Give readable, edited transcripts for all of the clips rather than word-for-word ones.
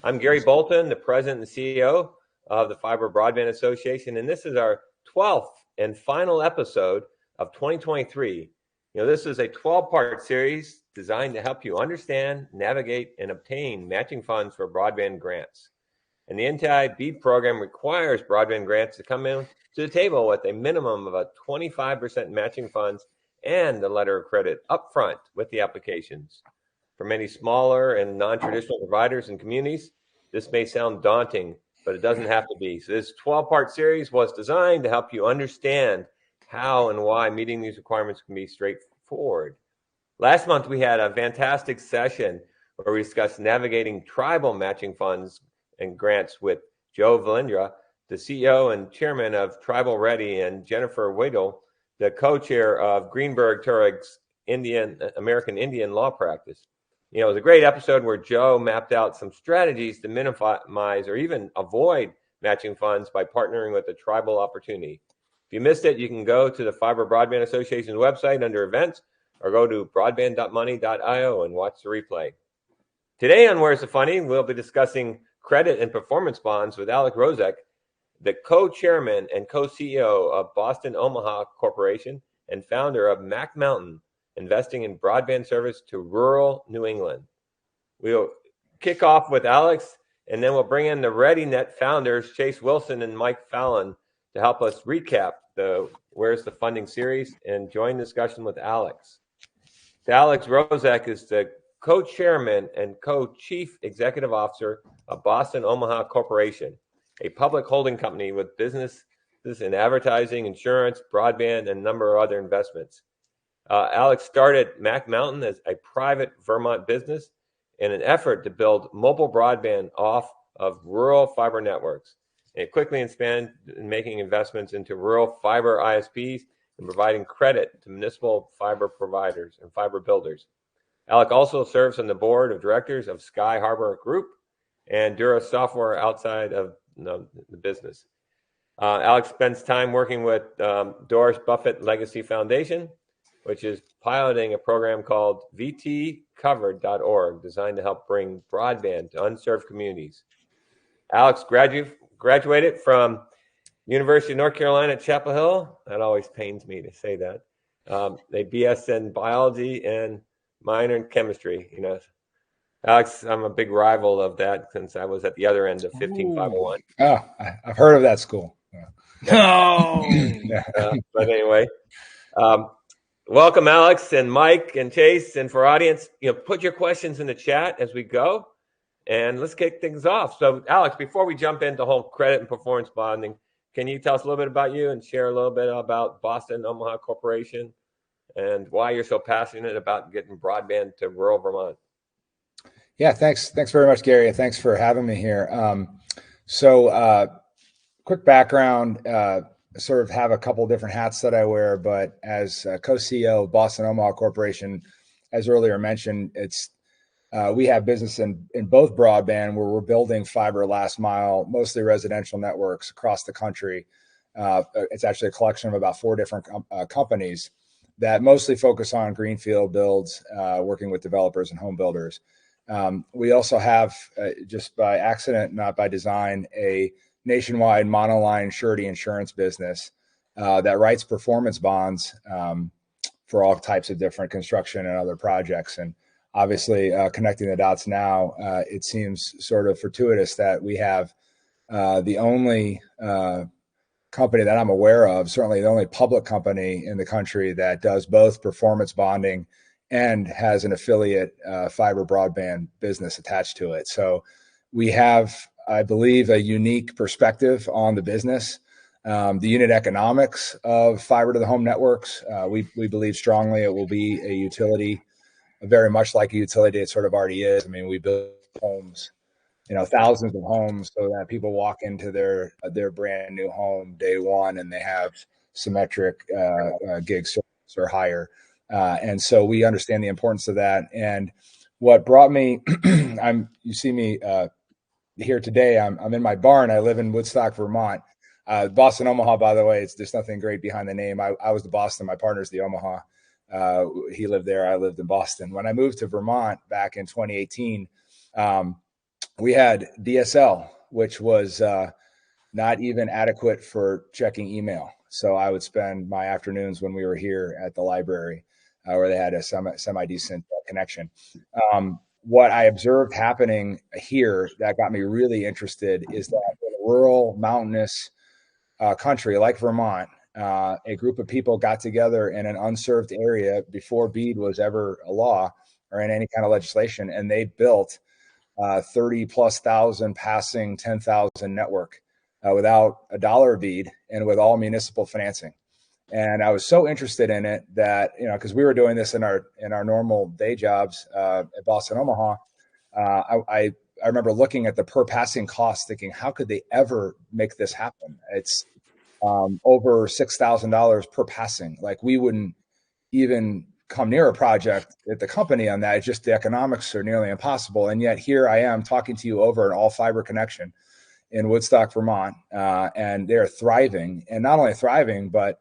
I'm Gary Bolton, the President and CEO of the Fiber Broadband Association, and this is our 12th and final episode of 2023. This is a 12-part series designed to help you understand, navigate, and obtain matching funds for broadband grants. And the NTI BEAD program requires broadband grants to come in to the table with a minimum of a 25% matching funds and a letter of credit upfront with the applications. For many smaller and non-traditional providers and communities, this may sound daunting, but it doesn't have to be. So this 12-part series was designed to help you understand how and why meeting these requirements can be straightforward. Last month, we had a fantastic session where we discussed navigating tribal matching funds and grants with Joe Valindra, the CEO and chairman of Tribal Ready, and Jennifer Weidel, the co-chair of Greenberg Tureg's American Indian law practice. It was a great episode where Joe mapped out some strategies to minimize or even avoid matching funds by partnering with a tribal opportunity. If you missed it, you can go to the Fiber Broadband Association's website under events or go to broadband.money.io and watch the replay. Today on Where's the Funny, we'll be discussing credit and performance bonds with Alex Rozek, the co-chairman and co-CEO of BostonOmaha Corporation and founder of Mac Mountain, investing in broadband service to rural New England. We'll kick off with Alex, and then we'll bring in the ReadyNet founders, Chase Wilson and Mike Fallon, to help us recap the Where's the Funding series and join the discussion with Alex. Alex Rozek is the co-chairman and co-chief executive officer of BostonOmaha Corporation, a public holding company with businesses in advertising, insurance, broadband, and a number of other investments. Alex started Mac Mountain as a private Vermont business in an effort to build mobile broadband off of rural fiber networks. It quickly expanded in making investments into rural fiber ISPs and providing credit to municipal fiber providers and fiber builders. Alex also serves on the board of directors of Sky Harbor Group and Dura Software outside of the business. Alex spends time working with Doris Buffett Legacy Foundation, which is piloting a program called VTcovered.org, designed to help bring broadband to unserved communities. Alex graduated from University of North Carolina at Chapel Hill. That always pains me to say that. A BS in biology and minor in chemistry. Alex, I'm a big rival of that since I was at the other end of 15501. Oh, I've heard of that school. No. But anyway, welcome, Alex and Mike and Chase, and for audience, put your questions in the chat as we go, and let's kick things off. So, Alex, before we jump into whole credit and performance bonding, can you tell us a little bit about you and share a little bit about BostonOmaha Corporation and why you're so passionate about getting broadband to rural Vermont? Yeah, thanks very much, Gary. Thanks for having me here. Quick background. Sort of have a couple different hats that I wear, but as co-CEO of BostonOmaha Corporation, as earlier mentioned, we have business in both broadband, where we're building fiber last mile, mostly residential networks across the country. It's actually a collection of about 4 different companies that mostly focus on greenfield builds, working with developers and home builders. We also have, just by accident, not by design, a nationwide monoline surety insurance business that writes performance bonds for all types of different construction and other projects. And obviously, connecting the dots now, it seems sort of fortuitous that we have the only company that I'm aware of, certainly the only public company in the country that does both performance bonding and has an affiliate fiber broadband business attached to it. So we have, I believe, a unique perspective on the business. The unit economics of fiber to the home networks, we believe strongly it will be a utility, very much like a utility it sort of already is. I mean, we build homes, thousands of homes, so that people walk into their brand new home day one and they have symmetric gig service or higher. And so we understand the importance of that. And what brought me, you see me here today, I'm in my barn. I live in Woodstock, Vermont. BostonOmaha, by the way, there's nothing great behind the name. I was the Boston. My partner's the Omaha. He lived there. I lived in Boston. When I moved to Vermont back in 2018, we had DSL, which was not even adequate for checking email. So I would spend my afternoons when we were here at the library where they had a semi-decent connection. What I observed happening here that got me really interested is that in a rural, mountainous country like Vermont, a group of people got together in an unserved area before BEAD was ever a law or in any kind of legislation, and they built 30 plus thousand passing 10,000 network without a dollar of BEAD and with all municipal financing. And I was so interested in it that, because we were doing this in our normal day jobs at BostonOmaha, I remember looking at the per passing cost, thinking, how could they ever make this happen? It's over $6,000 per passing. Like, we wouldn't even come near a project at the company on that. It's just the economics are nearly impossible. And yet here I am talking to you over an all fiber connection in Woodstock, Vermont, and they're thriving, and not only thriving, but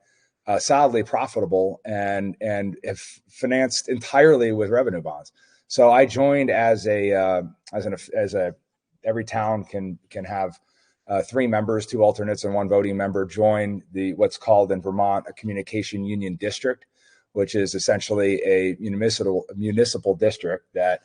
solidly profitable and have financed entirely with revenue bonds. So I joined as every town can have 3 members, 2 alternates, and 1 voting member join what's called in Vermont a communication union district, which is essentially a municipal district that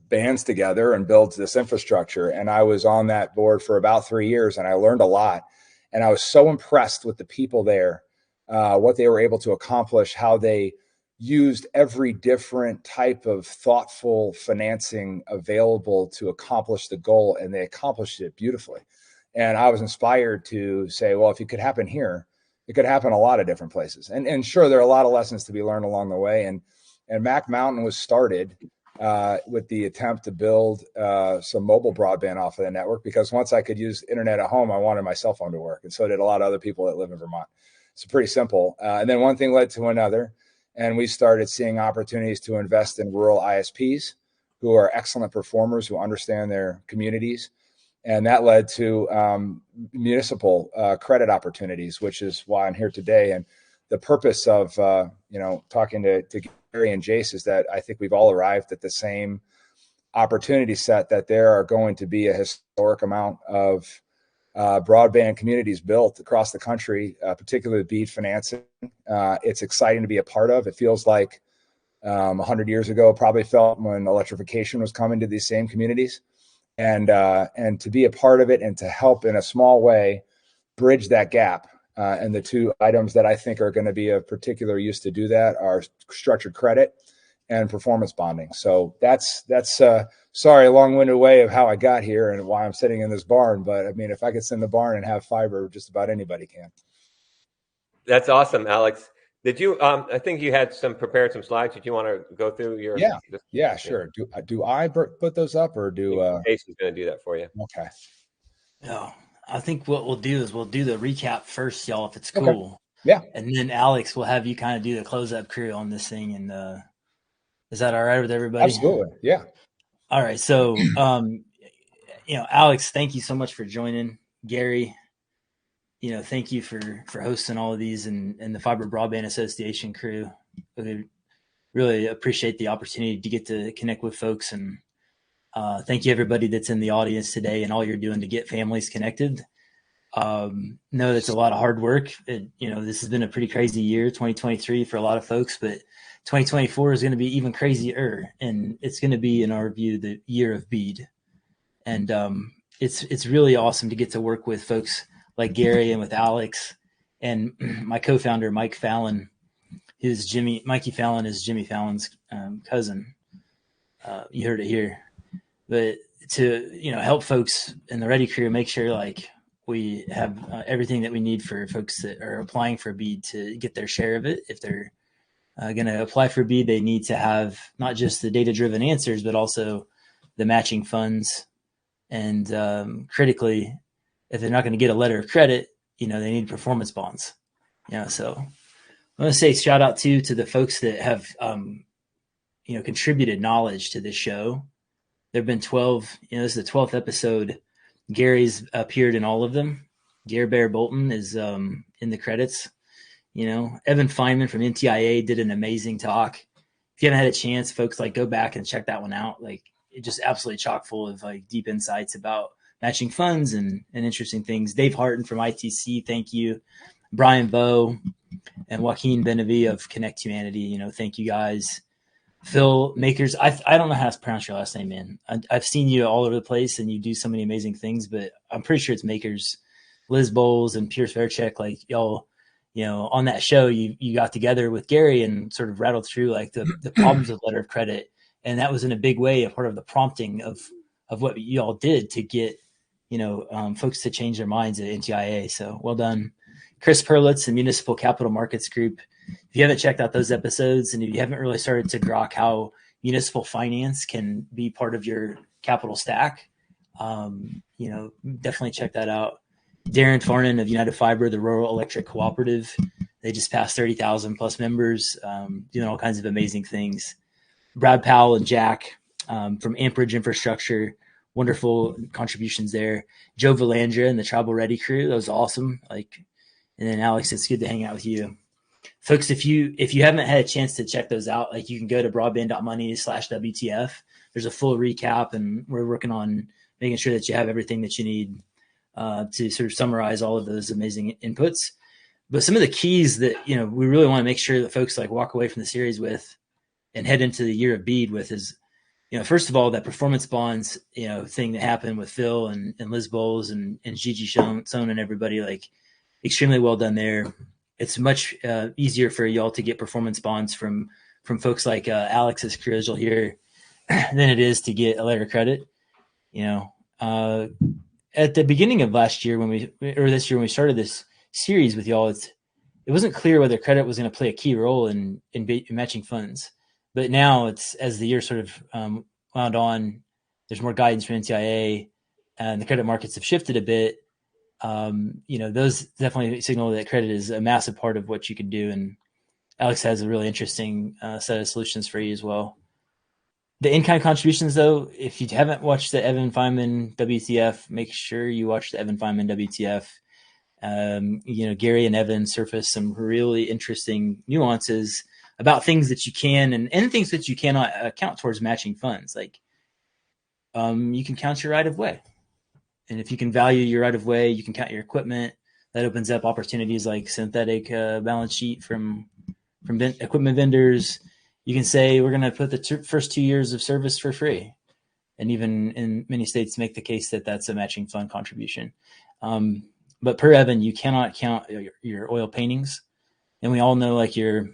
bands together and builds this infrastructure. And I was on that board for about 3 years, and I learned a lot. And I was so impressed with the people there, what they were able to accomplish, how they used every different type of thoughtful financing available to accomplish the goal, and they accomplished it beautifully. And I was inspired to say, well, if it could happen here, it could happen a lot of different places. And sure, there are a lot of lessons to be learned along the way. And Mac Mountain was started with the attempt to build some mobile broadband off of the network, because once I could use internet at home, I wanted my cell phone to work. And so did a lot of other people that live in Vermont. It's pretty simple. And then one thing led to another. And we started seeing opportunities to invest in rural ISPs who are excellent performers, who understand their communities. And that led to municipal credit opportunities, which is why I'm here today. And the purpose of, talking to Gary and Jace is that I think we've all arrived at the same opportunity set, that there are going to be a historic amount of broadband communities built across the country, particularly BEAD financing. It's exciting to be a part of. It feels like 100 years ago probably felt when electrification was coming to these same communities. And to be a part of it and to help in a small way bridge that gap. And the 2 items that I think are going to be of particular use to do that are structured credit and performance bonding. So that's sorry, a long-winded way of how I got here and why I'm sitting in this barn. But I mean, if I could sit in the barn and have fiber, just about anybody can. That's awesome, Alex. Did you? I think you had prepared some slides. Did you want to go through your? Yeah, sure. Do I put those up, or do Ace is going to do that for you? Okay. No, I think what we'll do is we'll do the recap first, y'all, if it's cool. Okay. Yeah. And then Alex, we'll have you kind of do the close-up crew on this thing. And is that all right with everybody? Absolutely. Yeah. All right. So, Alex, thank you so much for joining. Gary, thank you for hosting all of these, and the Fiber Broadband Association crew. We really appreciate the opportunity to get to connect with folks. And thank you, everybody that's in the audience today and all you're doing to get families connected. Know that's a lot of hard work. This has been a pretty crazy year, 2023, for a lot of folks, but 2024 is going to be even crazier, and it's going to be, in our view, the year of BEAD. And it's really awesome to get to work with folks like Gary and with Alex and my co-founder, Mike Fallon. Mikey Fallon is Jimmy Fallon's cousin. You heard it here. But to, help folks in the Ready crew make sure we have everything that we need for folks that are applying for BEAD to get their share of it. If they're going to apply for BEAD, they need to have not just the data-driven answers, but also the matching funds. And critically, if they're not going to get a letter of credit, they need performance bonds. So I want to say shout out to the folks that have, contributed knowledge to this show. There've been 12, this is the 12th episode. Gary's appeared in all of them. Gary Bear Bolton is in the credits. Evan Feynman from NTIA did an amazing talk. If you haven't had a chance, folks, go back and check that one out. just absolutely chock full of like deep insights about matching funds and interesting things. Dave Harton from ITC, thank you. Brian Bowe and Joaquin Benavi of Connect Humanity, thank you guys. Phil Makers, I don't know how to pronounce your last name, man. I've seen you all over the place and you do so many amazing things, but I'm pretty sure it's Makers. Liz Bowles and Pierce Faircheck, like y'all, on that show, you got together with Gary and sort of rattled through like the problems of letter of credit. And that was in a big way a part of the prompting of what you all did to get, folks to change their minds at NTIA. So well done. Chris Perlitz and Municipal Capital Markets Group. If you haven't checked out those episodes and if you haven't really started to grok how municipal finance can be part of your capital stack, definitely check that out. Darren Farnan of United Fiber, the Rural Electric Cooperative. They just passed 30,000 plus members, doing all kinds of amazing things. Brad Powell and Jack from Amperage Infrastructure, wonderful contributions there. Joe Valandra and the Tribal Ready crew, that was awesome. And then Alex, it's good to hang out with you. Folks, if you haven't had a chance to check those out, like you can go to broadband.money/WTF. There's a full recap, and we're working on making sure that you have everything that you need to sort of summarize all of those amazing inputs. But some of the keys that, we really want to make sure that folks like walk away from the series with and head into the year of BEAD with is, first of all, that performance bonds, thing that happened with Phil and Liz Bowles and Gigi Sohn and everybody, like extremely well done there. It's much easier for y'all to get performance bonds from folks like Alex's crew, as you'll hear, than it is to get a letter of credit. At the beginning of last year this year when we started this series with y'all, it wasn't clear whether credit was going to play a key role in matching funds. But now it's, as the year sort of wound on, there's more guidance from NTIA and the credit markets have shifted a bit. Those definitely signal that credit is a massive part of what you can do. And Alex has a really interesting set of solutions for you as well. The in-kind contributions, though, if you haven't watched the Evan Feynman WTF, make sure you watch the Evan Feynman WTF. Gary and Evan surface some really interesting nuances about things that you can and things that you cannot count towards matching funds. Like you can count your right of way. And if you can value your right of way, you can count your equipment. That opens up opportunities like synthetic balance sheet from equipment vendors. You can say we're going to put the first 2 years of service for free. And even in many states make the case that that's a matching fund contribution. But per Evan, you cannot count your oil paintings. And we all know like your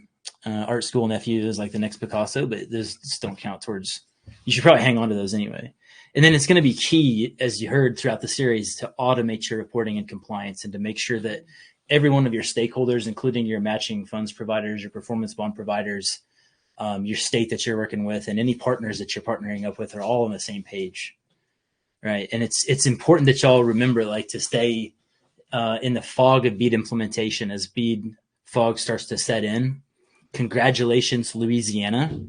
art school nephew is like the next Picasso, but those just don't count towards, you should probably hang on to those anyway. And then it's going to be key, as you heard throughout the series, to automate your reporting and compliance and to make sure that every one of your stakeholders, including your matching funds providers, your performance bond providers, your state that you're working with, and any partners that you're partnering up with are all on the same page, right? And it's important that y'all remember, like, to stay in the fog of BEAD implementation as BEAD fog starts to set in. Congratulations, Louisiana,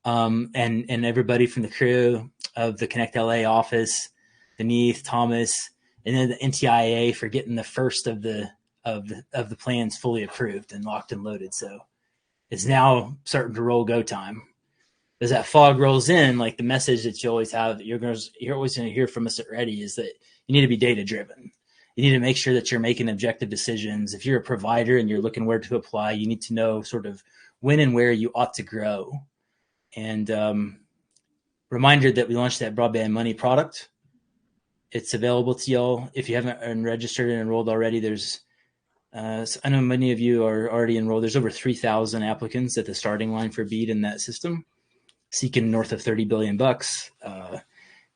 and everybody from the crew of the Connect LA office, Denise, Thomas, and then the NTIA for getting the first of the plans fully approved and locked and loaded. So it's now starting to roll go time. As that fog rolls in, like the message that you always have, that you're always going to hear from us at Ready, is that you need to be data driven. You need to make sure that you're making objective decisions. If you're a provider and you're looking where to apply, you need to know sort of when and where you ought to grow. And reminder that we launched that Broadband Money product. It's available to y'all. If you haven't registered and enrolled already, there's I know many of you are already enrolled. There's over 3,000 applicants at the starting line for BEAD in that system, seeking north of $30 billion,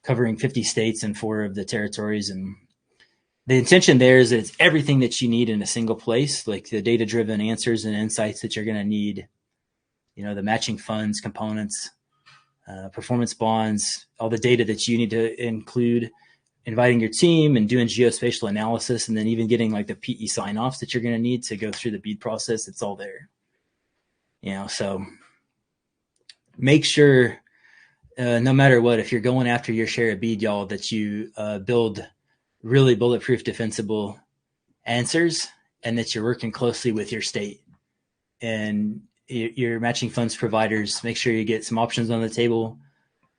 covering 50 states and 4 of the territories. And the intention there is that it's everything that you need in a single place, like the data-driven answers and insights that you're going to need, the matching funds, components, performance bonds, all the data that you need to include, inviting your team and doing geospatial analysis, and then even getting like the PE sign-offs that you're going to need to go through the BEAD process. It's all there. So make sure, no matter what, if you're going after your share of BEAD, y'all, that you build really bulletproof, defensible answers, and that you're working closely with your state and your matching funds providers. Make sure you get some options on the table.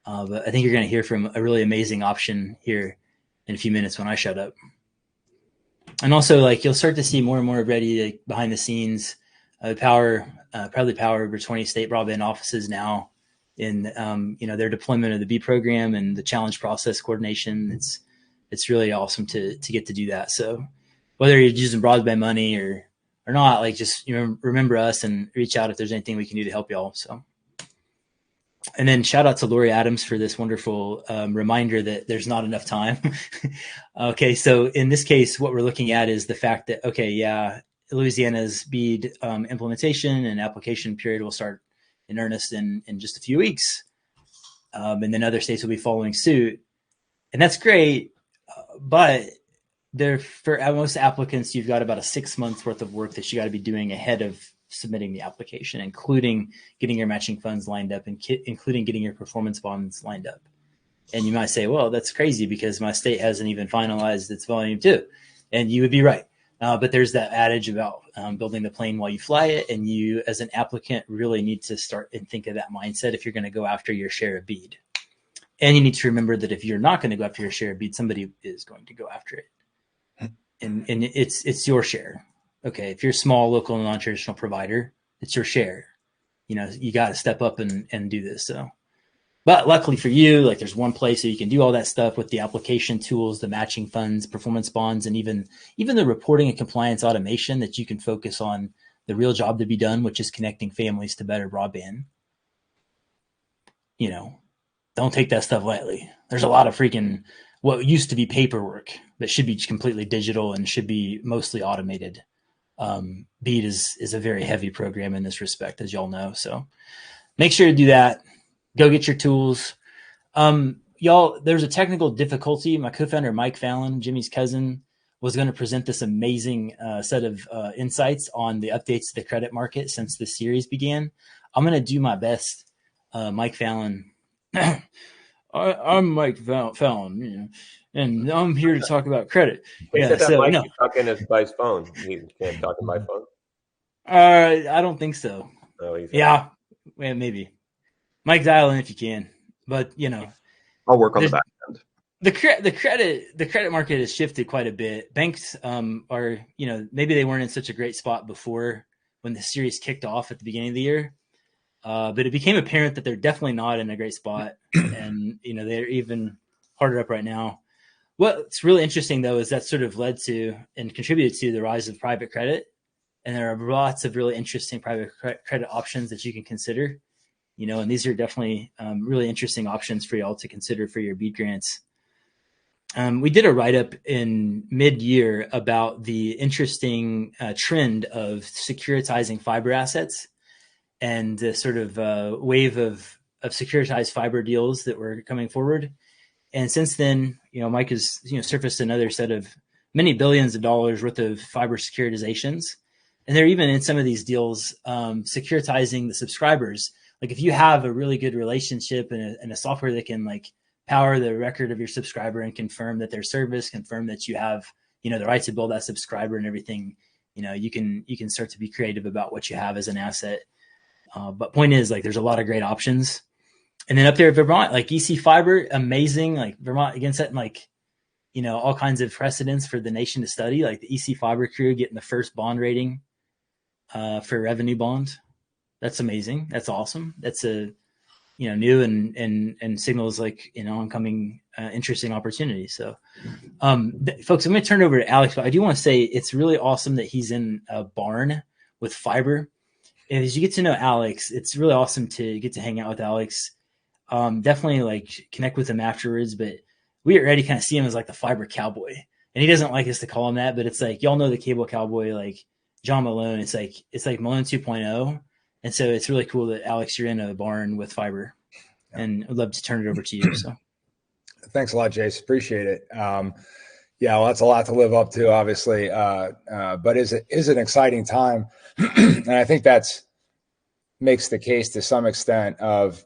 But I think you're going to hear from a really amazing option here in a few minutes when I shut up. And also, like, you'll start to see more and more ready behind the scenes proudly power over 20 state broadband offices now in their deployment of the B program and the challenge process coordination. It's really awesome to get to do that. So whether you're using broadband money or not, like, just remember us and reach out if there's anything we can do to help y'all. So, and then shout out to Lori Adams for this wonderful reminder that there's not enough time. Okay, so in this case, what we're looking at is the fact that, Louisiana's BEAD implementation and application period will start in earnest in just a few weeks. And then other states will be following suit. And that's great. But for most applicants, you've got about a 6 months worth of work that you got to be doing ahead of submitting the application, including getting your matching funds lined up and including getting your performance bonds lined up. And you might say, well, that's crazy because my state hasn't even finalized its volume 2. And you would be right. But there's that adage about building the plane while you fly it. And you, as an applicant, really need to start and think of that mindset if you're going to go after your share of BEAD. And you need to remember that if you're not going to go after your share of BEAD, somebody is going to go after it. And it's your share. Okay, if you're a small, local, non-traditional provider, it's your share. You got to step up and do this. So, but luckily for you, like, there's one place that you can do all that stuff with the application tools, the matching funds, performance bonds, and even the reporting and compliance automation that you can focus on the real job to be done, which is connecting families to better broadband. Don't take that stuff lightly. There's a lot of freaking what used to be paperwork that should be completely digital and should be mostly automated. BEAD is a very heavy program in this respect, as y'all know. So make sure to do that. Go get your tools. Y'all, there's a technical difficulty. My co-founder, Mike Fallon, Jimmy's cousin, was going to present this amazing set of insights on the updates to the credit market since this series began. I'm going to do my best. Mike Fallon. I'm Mike Fallon, and I'm here to talk about credit. Yeah, so Mike, no. Talking by his phone. He can't talk on my phone. I don't think so. Oh, yeah, maybe. Mike, dial in if you can. But I'll work on the back end. The credit market has shifted quite a bit. Banks are, maybe they weren't in such a great spot before when the series kicked off at the beginning of the year. But it became apparent that they're definitely not in a great spot, and they're even harder up right now. What's really interesting, though, is that sort of led to and contributed to the rise of private credit, and there are lots of really interesting private credit options that you can consider. And these are definitely really interesting options for y'all to consider for your BEAD grants. We did a write-up in mid-year about the interesting trend of securitizing fiber assets and the sort of wave of securitized fiber deals that were coming forward. And since then, Mike has surfaced another set of many billions of dollars worth of fiber securitizations. And they're even in some of these deals securitizing the subscribers. Like, if you have a really good relationship and a software that can power the record of your subscriber and confirm that their service, confirm that you have the right to build that subscriber and everything, you can start to be creative about what you have as an asset. But point is, there's a lot of great options. And then up there at Vermont, EC Fiber, amazing. Vermont, again, setting all kinds of precedents for the nation to study. The EC Fiber crew getting the first bond rating for revenue bond. That's amazing. That's awesome. That's a new and signals oncoming interesting opportunities. So, folks, I'm going to turn it over to Alex, but I do want to say it's really awesome that he's in a barn with fiber. And as you get to know Alex, it's really awesome to get to hang out with Alex. Definitely connect with him afterwards, but we already kind of see him as the fiber cowboy, and he doesn't like us to call him that, but it's y'all know the cable cowboy, John Malone. It's like Malone 2.0. And so it's really cool that Alex, you're in a barn with fiber, and I'd love to turn it over to you. So thanks a lot, Jace. Appreciate it. Well, that's a lot to live up to, obviously. But is an exciting time. And I think makes the case to some extent of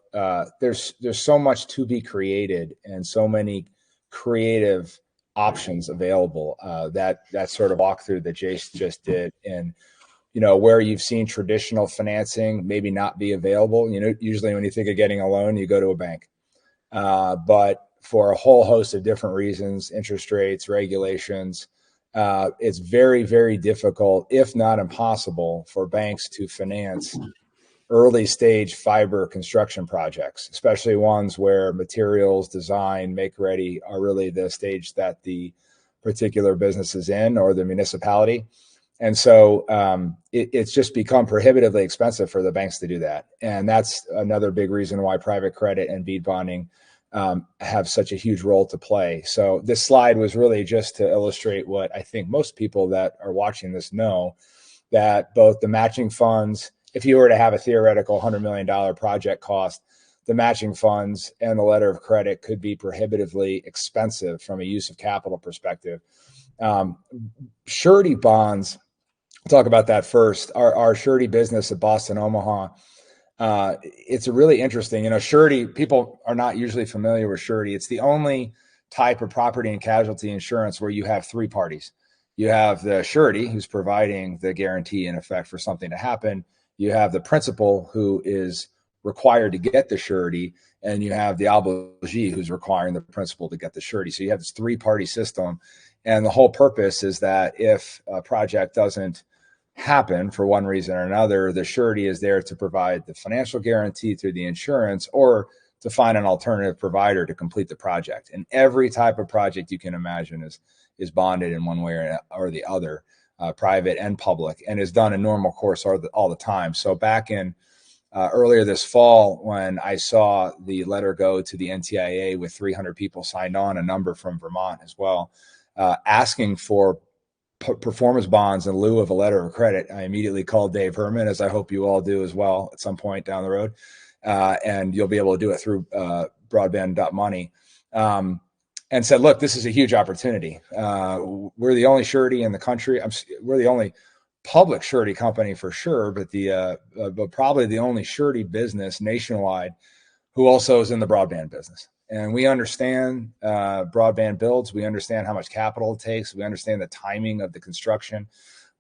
there's so much to be created and so many creative options available. That sort of walkthrough that Jace just did, and where you've seen traditional financing maybe not be available. Usually when you think of getting a loan, you go to a bank. But for a whole host of different reasons, interest rates, regulations, it's very, very difficult, if not impossible, for banks to finance early stage fiber construction projects, especially ones where materials, design, make ready are really the stage that the particular business is in or the municipality. And so it's just become prohibitively expensive for the banks to do that. And that's another big reason why private credit and bead bonding have such a huge role to play. So this slide was really just to illustrate what I think most people that are watching this know, that both the matching funds, if you were to have a theoretical $100 million project cost, the matching funds and the letter of credit could be prohibitively expensive from a use of capital perspective. Surety bonds, I'll talk about that first. Our surety business at BostonOmaha, it's a really interesting, surety, people are not usually familiar with surety. It's the only type of property and casualty insurance where you have three parties. You have the surety who's providing the guarantee in effect for something to happen. You have the principal who is required to get the surety, and you have the obligee who's requiring the principal to get the surety. So you have this three-party system, and the whole purpose is that if a project doesn't happen for one reason or another, the surety is there to provide the financial guarantee through the insurance or to find an alternative provider to complete the project. And every type of project you can imagine is bonded in one way or the other. Private and public, and is done in normal course all the time. So back in earlier this fall, when I saw the letter go to the NTIA with 300 people signed on, a number from Vermont as well, asking for performance bonds in lieu of a letter of credit, I immediately called Dave Herman, as I hope you all do as well at some point down the road. And you'll be able to do it through broadband.money. And said, look, this is a huge opportunity. We're the only surety in the country. We're the only public surety company for sure, but but probably the only surety business nationwide who also is in the broadband business. And we understand broadband builds. We understand how much capital it takes. We understand the timing of the construction.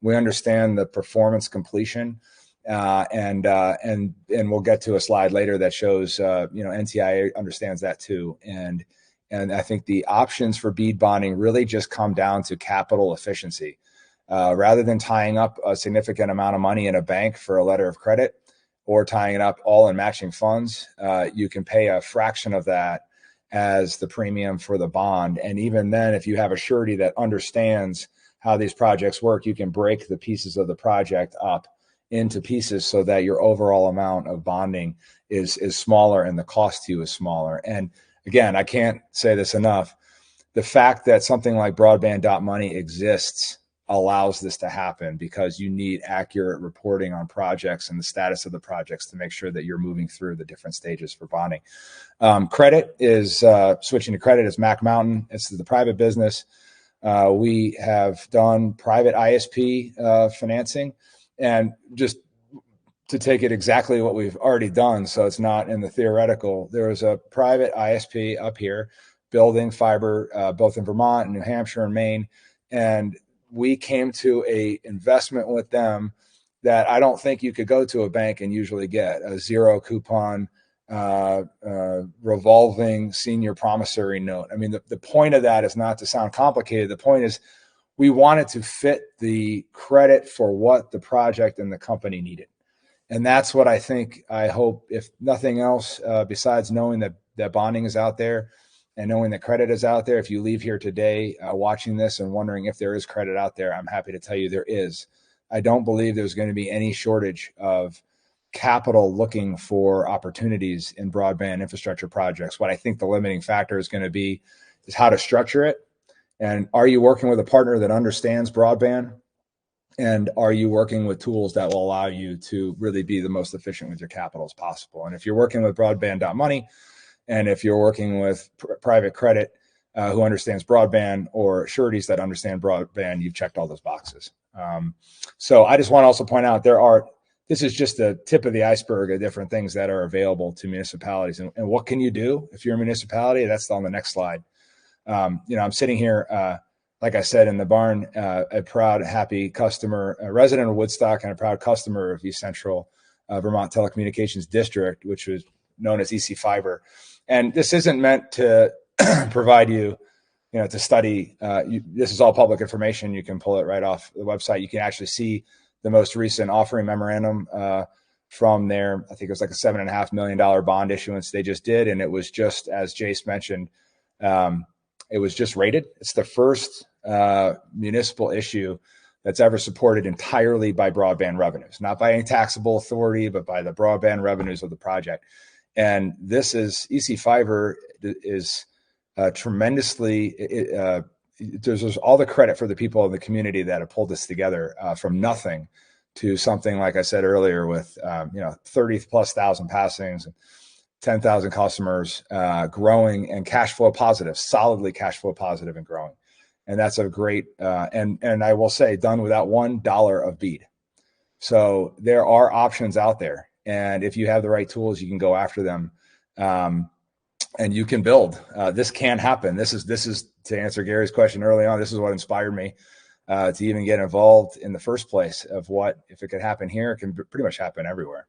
We understand the performance completion. And we'll get to a slide later that shows, NTIA understands that too. And I think the options for bead bonding really just come down to capital efficiency. Rather than tying up a significant amount of money in a bank for a letter of credit or tying it up all in matching funds, you can pay a fraction of that as the premium for the bond. And even then, if you have a surety that understands how these projects work, you can break the pieces of the project up into pieces so that your overall amount of bonding is smaller and the cost to you is smaller. And again, I can't say this enough. The fact that something like broadband.money exists allows this to happen because you need accurate reporting on projects and the status of the projects to make sure that you're moving through the different stages for bonding. Credit is switching to credit is Mac Mountain. It's the private business. We have done private ISP financing, and just to take it exactly what we've already done, so it's not in the theoretical. There was a private ISP up here building fiber, both in Vermont, New Hampshire, and Maine, and we came to a investment with them that I don't think you could go to a bank and usually get a zero coupon revolving senior promissory note. I mean, the point of that is not to sound complicated. The point is we wanted to fit the credit for what the project and the company needed. And that's what I hope, if nothing else, besides knowing that bonding is out there and knowing that credit is out there. If you leave here today watching this and wondering if there is credit out there, I'm happy to tell you there is. I don't believe there's going to be any shortage of capital looking for opportunities in broadband infrastructure projects. What I think the limiting factor is going to be is how to structure it. And are you working with a partner that understands broadband? And are you working with tools that will allow you to really be the most efficient with your capital as possible? And if you're working with broadband.money, and if you're working with private credit who understands broadband, or sureties that understand broadband, you've checked all those boxes. So I just want to also point out this is just the tip of the iceberg of different things that are available to municipalities. And what can you do if you're a municipality? That's on the next slide. I'm sitting here, like I said, in the barn, a proud, happy customer, a resident of Woodstock, and a proud customer of East Central Vermont Telecommunications District, which was known as EC Fiber. And this isn't meant to provide you, to study. This is all public information. You can pull it right off the website. You can actually see the most recent offering memorandum from their, I think it was like a $7.5 million bond issuance they just did. And it was just, as Jace mentioned, it was just rated. It's the first municipal issue that's ever supported entirely by broadband revenues, not by any taxable authority, but by the broadband revenues of the project. And this is EC Fiber is tremendously, there's all the credit for the people in the community that have pulled this together from nothing to something, like I said earlier, with 30,000+ passings, 10,000 customers, growing and cash flow positive, solidly cash flow positive and growing. And that's a great, and I will say, done without $1 of BEAD. So there are options out there. And if you have the right tools, you can go after them. And you can build. This can happen. This is to answer Gary's question early on. This is what inspired me to even get involved in the first place. Of what, if it could happen here, it can pretty much happen everywhere.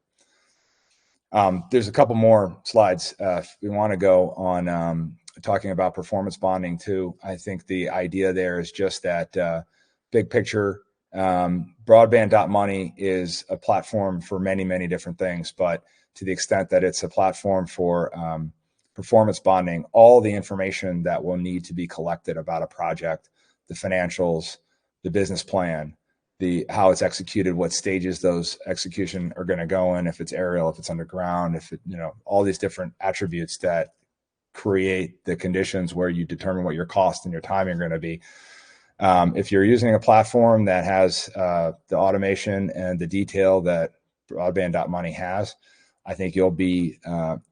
There's a couple more slides if we want to go on talking about performance bonding too. I think the idea there is just that big picture. Broadband.money is a platform for many, many different things, but to the extent that it's a platform for performance bonding, all the information that will need to be collected about a project, the financials, the business plan, how it's executed, what stages those execution are going to go in, if it's aerial, if it's underground, if it, all these different attributes that create the conditions where you determine what your cost and your timing are going to be. If you're using a platform that has the automation and the detail that Broadband.money has, I think you'll be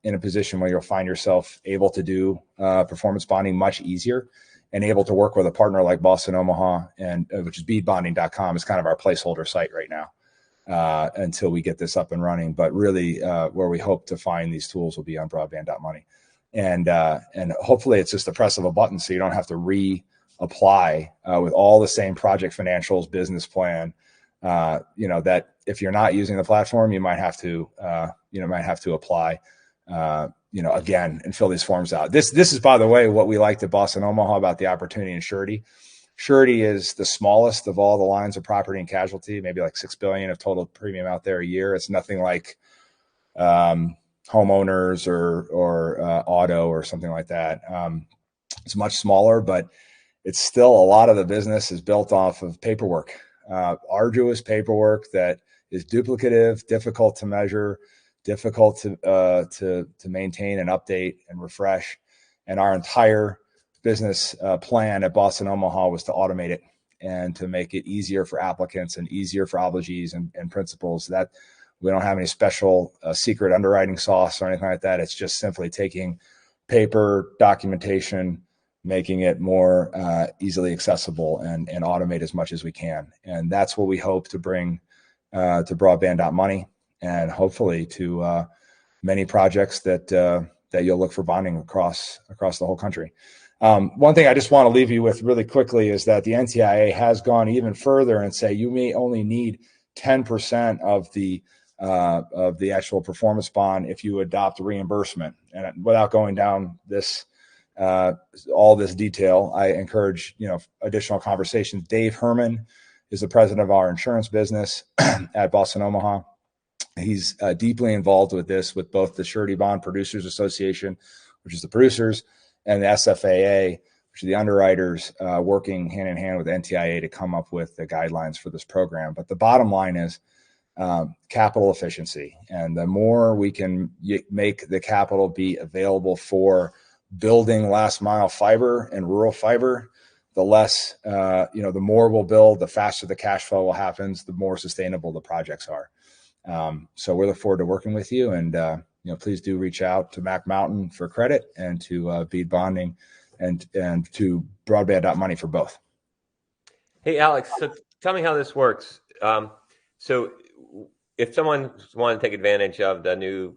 in a position where you'll find yourself able to do performance bonding much easier, and able to work with a partner like BostonOmaha, and which is beadbonding.com is kind of our placeholder site right now until we get this up and running. But really, where we hope to find these tools will be on Broadband.money, and hopefully it's just the press of a button, so you don't have to reapply with all the same project financials, business plan. That if you're not using the platform, you might have to apply, again, and fill these forms out. This is, by the way, what we liked at BostonOmaha about the opportunity in surety. Surety is the smallest of all the lines of property and casualty, maybe like $6 billion of total premium out there a year. It's nothing like homeowners or auto or something like that. It's much smaller, but it's still, a lot of the business is built off of paperwork. Arduous paperwork that is duplicative, difficult to measure, difficult to maintain and update and refresh. And our entire business plan at BostonOmaha was to automate it and to make it easier for applicants and easier for obligees and principals. That we don't have any special secret underwriting sauce or anything like that. It's just simply taking paper documentation, making it more easily accessible and automate as much as we can. And that's what we hope to bring to Broadband.money, and hopefully to many projects that you'll look for bonding across the whole country. One thing I just want to leave you with really quickly is that the NTIA has gone even further and say you may only need 10% of the actual performance bond if you adopt reimbursement. And without going down this all this detail, I encourage additional conversations. Dave Herman is the president of our insurance business at BostonOmaha. He's deeply involved with this, with both the Surety Bond Producers Association, which is the producers, and the SFAA, which are the underwriters, working hand in hand with NTIA to come up with the guidelines for this program. But the bottom line is capital efficiency. And the more we can make the capital be available for building last mile fiber and rural fiber, the less, the more we'll build, the faster the cash flow will happen, the more sustainable the projects are. So we look forward to working with you, and please do reach out to Mac Mountain for credit, and to Bead Bonding, and to Broadband.money for both. Hey, Alex, so tell me how this works. So if someone wants to take advantage of the new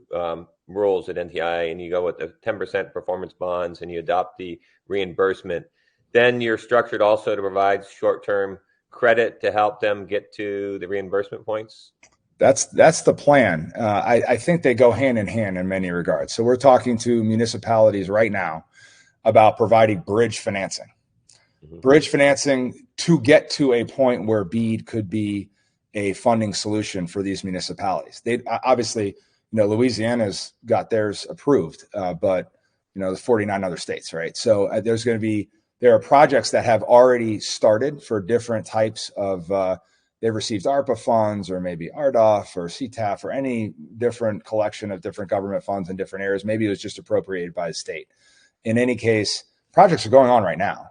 rules at NTI, and you go with the 10% performance bonds and you adopt the reimbursement, then you're structured also to provide short-term credit to help them get to the reimbursement points? That's the plan. I think they go hand in hand in many regards. So we're talking to municipalities right now about providing bridge financing. Bridge financing to get to a point where BEAD could be a funding solution for these municipalities. They obviously, Louisiana's got theirs approved, but there's 49 other states, right? So there are projects that have already started for different types of, they've received ARPA funds or maybe RDOF or CTAF or any different collection of different government funds in different areas. Maybe it was just appropriated by the state. In any case, projects are going on right now.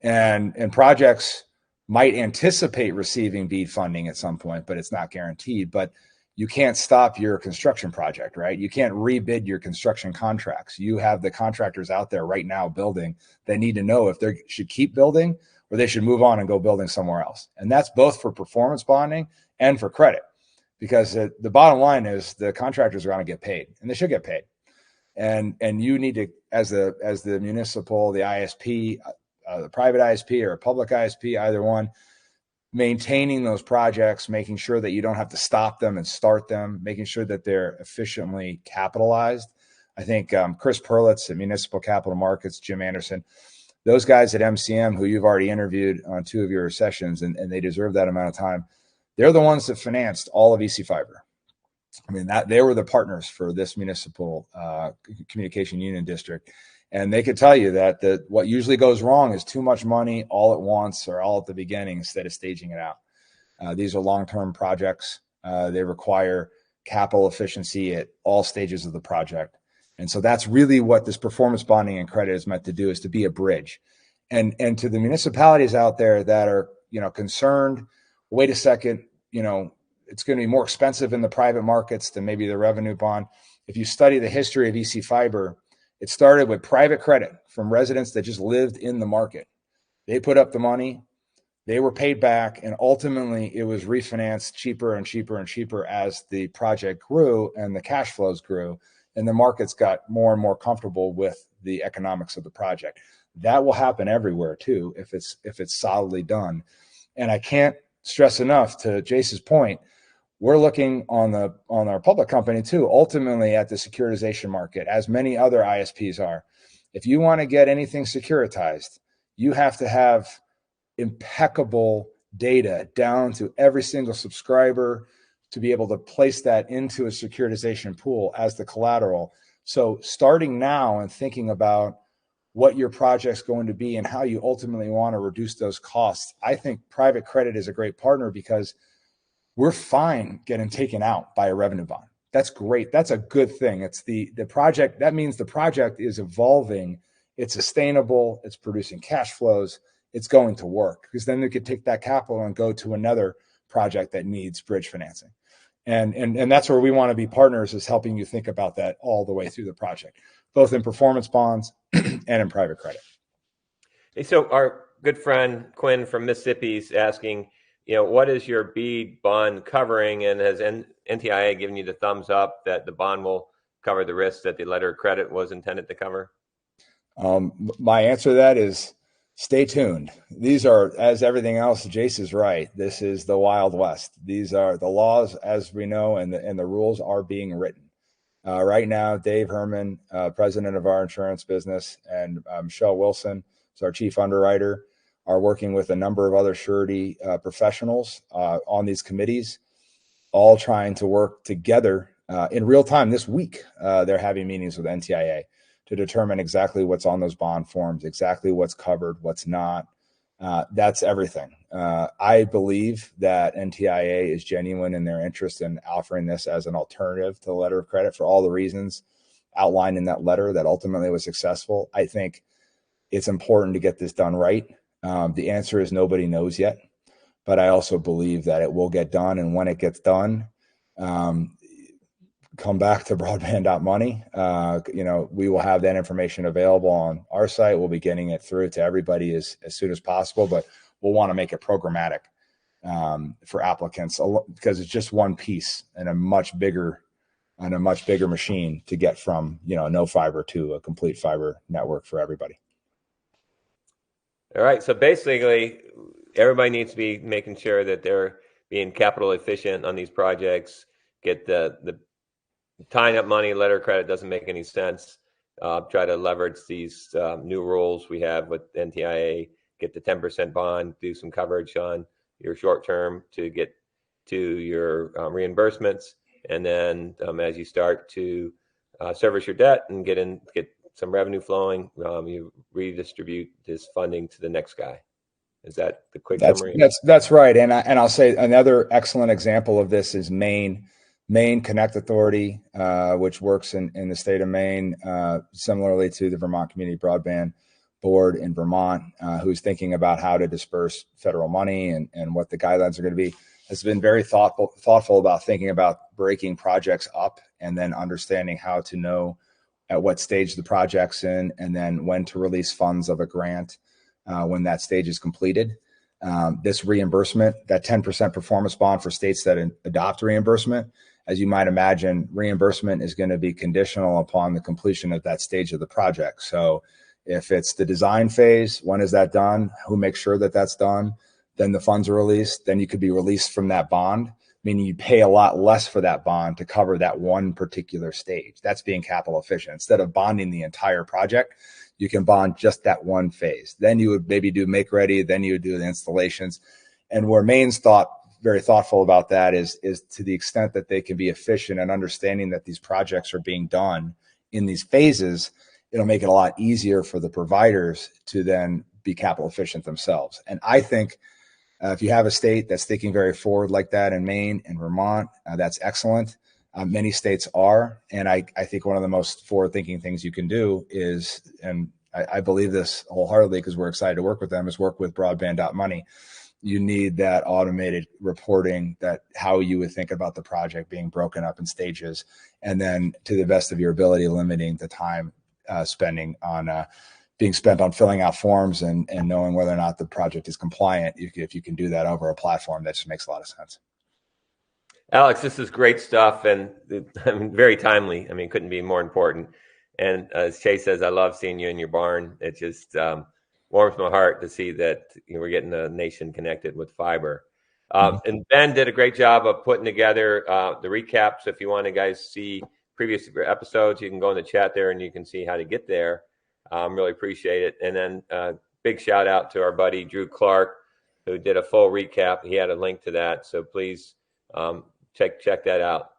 And projects might anticipate receiving BEAD funding at some point, but it's not guaranteed. But you can't stop your construction project, right? You can't rebid your construction contracts. You have the contractors out there right now building that need to know if they should keep building or they should move on and go building somewhere else. And that's both for performance bonding and for credit, because the bottom line is the contractors are going to get paid, and they should get paid. And you need to, as the municipal, the ISP, the private ISP or a public ISP, either one, maintaining those projects, making sure that you don't have to stop them and start them, making sure that they're efficiently capitalized. I think Chris Perlitz at Municipal Capital Markets, Jim Anderson, those guys at MCM who you've already interviewed on 2 of your sessions, and they deserve that amount of time. They're the ones that financed all of EC Fiber. I mean, they were the partners for this municipal communication union district. And they could tell you that what usually goes wrong is too much money all at once or all at the beginning instead of staging it out. These are long-term projects. They require capital efficiency at all stages of the project. And so that's really what this performance bonding and credit is meant to do, is to be a bridge. And to the municipalities out there that are, concerned, wait a second, it's going to be more expensive in the private markets than maybe the revenue bond. If you study the history of EC Fiber, it started with private credit from residents that just lived in the market. They put up the money, they were paid back, and ultimately it was refinanced cheaper and cheaper and cheaper as the project grew and the cash flows grew, and the markets got more and more comfortable with the economics of the project. That will happen everywhere too if it's solidly done. And I can't stress enough, to Jace's point, we're looking on our public company too, ultimately at the securitization market, as many other ISPs are. If you want to get anything securitized, you have to have impeccable data down to every single subscriber to be able to place that into a securitization pool as the collateral. So starting now and thinking about what your project's going to be and how you ultimately want to reduce those costs, I think private credit is a great partner, because we're fine getting taken out by a revenue bond. That's great. That's a good thing. It's the project. That means the project is evolving. It's sustainable. It's producing cash flows. It's going to work, because then they could take that capital and go to another project that needs bridge financing. And that's where we want to be partners, is helping you think about that all the way through the project, both in performance bonds and in private credit. Hey, so our good friend Quinn from Mississippi is asking, what is your BEAD bond covering, and has NTIA given you the thumbs up that the bond will cover the risks that the letter of credit was intended to cover? My answer to that is stay tuned. These are, as everything else, Jace is right. This is the Wild West. These are the laws, as we know, and the rules are being written. Right now, Dave Herman, president of our insurance business, and Michelle Wilson, who's our chief underwriter, are working with a number of other surety professionals on these committees, all trying to work together in real time this week. They're having meetings with NTIA to determine exactly what's on those bond forms, exactly what's covered, what's not. That's everything. I believe that NTIA is genuine in their interest in offering this as an alternative to the letter of credit for all the reasons outlined in that letter that ultimately was successful. I think it's important to get this done right. The answer is nobody knows yet, but I also believe that it will get done. And when it gets done, come back to broadband.money. We will have that information available on our site. We'll be getting it through to everybody as soon as possible, but we'll want to make it programmatic for applicants, because it's just one piece in a much bigger machine to get from, no fiber to a complete fiber network for everybody. All right. So basically, everybody needs to be making sure that they're being capital efficient on these projects, get the tying up money, letter of credit doesn't make any sense. Try to leverage these new rules we have with NTIA, get the 10% bond, do some coverage on your short term to get to your reimbursements. And then as you start to service your debt and get some revenue flowing, you redistribute this funding to the next guy. Is that the quick summary? That's right. And I'll say another excellent example of this is Maine Connect Authority, which works in the state of Maine, similarly to the Vermont Community Broadband Board in Vermont, who's thinking about how to disperse federal money and what the guidelines are going to be, has been very thoughtful about thinking about breaking projects up and then understanding how to know at what stage the project's in and then when to release funds of a grant when that stage is completed. This reimbursement, that 10% performance bond for states that adopt reimbursement, as you might imagine, reimbursement is going to be conditional upon the completion of that stage of the project. So if it's the design phase, when is that done? Who makes sure that that's done? Then the funds are released. Then you could be released from that bond, meaning you pay a lot less for that bond to cover that one particular stage. That's being capital efficient. Instead of bonding the entire project, you can bond just that one phase. Then you would maybe do make ready. Then you would do the installations. And where Maine's very thoughtful about that is to the extent that they can be efficient and understanding that these projects are being done in these phases, it'll make it a lot easier for the providers to then be capital efficient themselves. And I think if you have a state that's thinking very forward like that in Maine and Vermont, that's excellent. Many states are. And I think one of the most forward-thinking things you can do is, and I believe this wholeheartedly because we're excited to work with them, is work with Broadband.money. You need that automated reporting, that how you would think about the project being broken up in stages, and then to the best of your ability, limiting the time being spent on filling out forms and knowing whether or not the project is compliant. If you can do that over a platform, that just makes a lot of sense. Alex, this is great stuff and very timely. I mean, couldn't be more important. And as Chase says, I love seeing you in your barn. It just warms my heart to see that we're getting the nation connected with fiber. And Ben did a great job of putting together the recap. So if you want to guys see previous episodes, you can go in the chat there and you can see how to get there. Really appreciate it. And then big shout out to our buddy Drew Clark, who did a full recap. He had a link to that. So please check that out.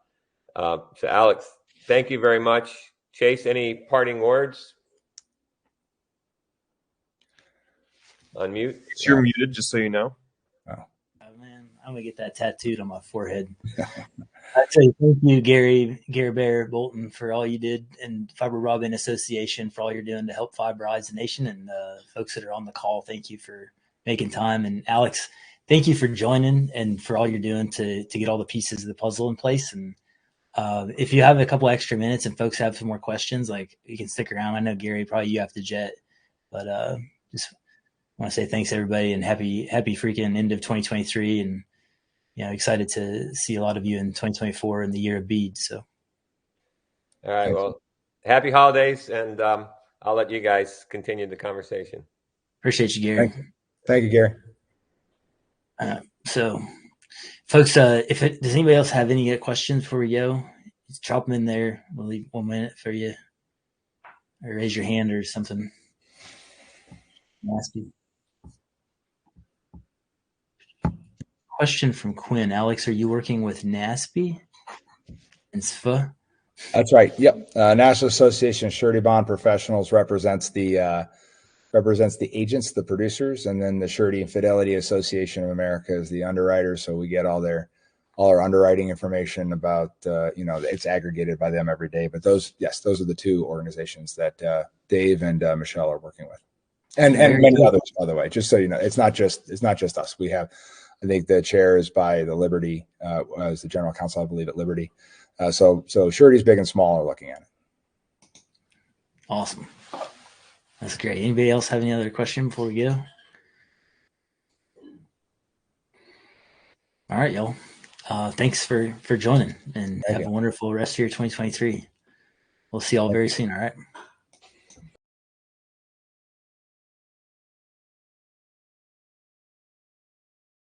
So Alex, thank you very much. Chase, any parting words? Unmute. You're muted, just so you know. Oh man, I'm gonna get that tattooed on my forehead. I'd say thank you, Gary Bear Bolton, for all you did, and Fiber Broadband Association for all you're doing to help fiberize the nation, and folks that are on the call, thank you for making time. And Alex, thank you for joining and for all you're doing to get all the pieces of the puzzle in place. And if you have a couple extra minutes and folks have some more questions, like, you can stick around. I know Gary, probably you have to jet, but just want to say thanks everybody and happy freaking end of 2023, and excited to see a lot of you in 2024 in the year of beads. So all right, well, happy holidays, and I'll let you guys continue the conversation. Appreciate you, Gary. Thank you, Gary. So folks, does anybody else have any questions before we go? Just drop them in there. We'll leave 1 minute for you, or raise your hand or something. Ask you. Question from Quinn. Alex, are you working with NASP and SFA? That's right. Yep. National Association of Surety Bond Professionals represents the agents, the producers, and then the Surety and Fidelity Association of America is the underwriters. So we get all our underwriting information about, it's aggregated by them every day. But those are the two organizations that Dave and Michelle are working with, and many others, by the way. Just so you know, it's not just us. We have, I think the chair is by the Liberty, as the general counsel, I believe, at Liberty. So sureties big and small are looking at it. Awesome. That's great. Anybody else have any other question before we go? All right, y'all. Thanks for joining, and have a wonderful rest of your 2023. We'll see y'all very soon. All right.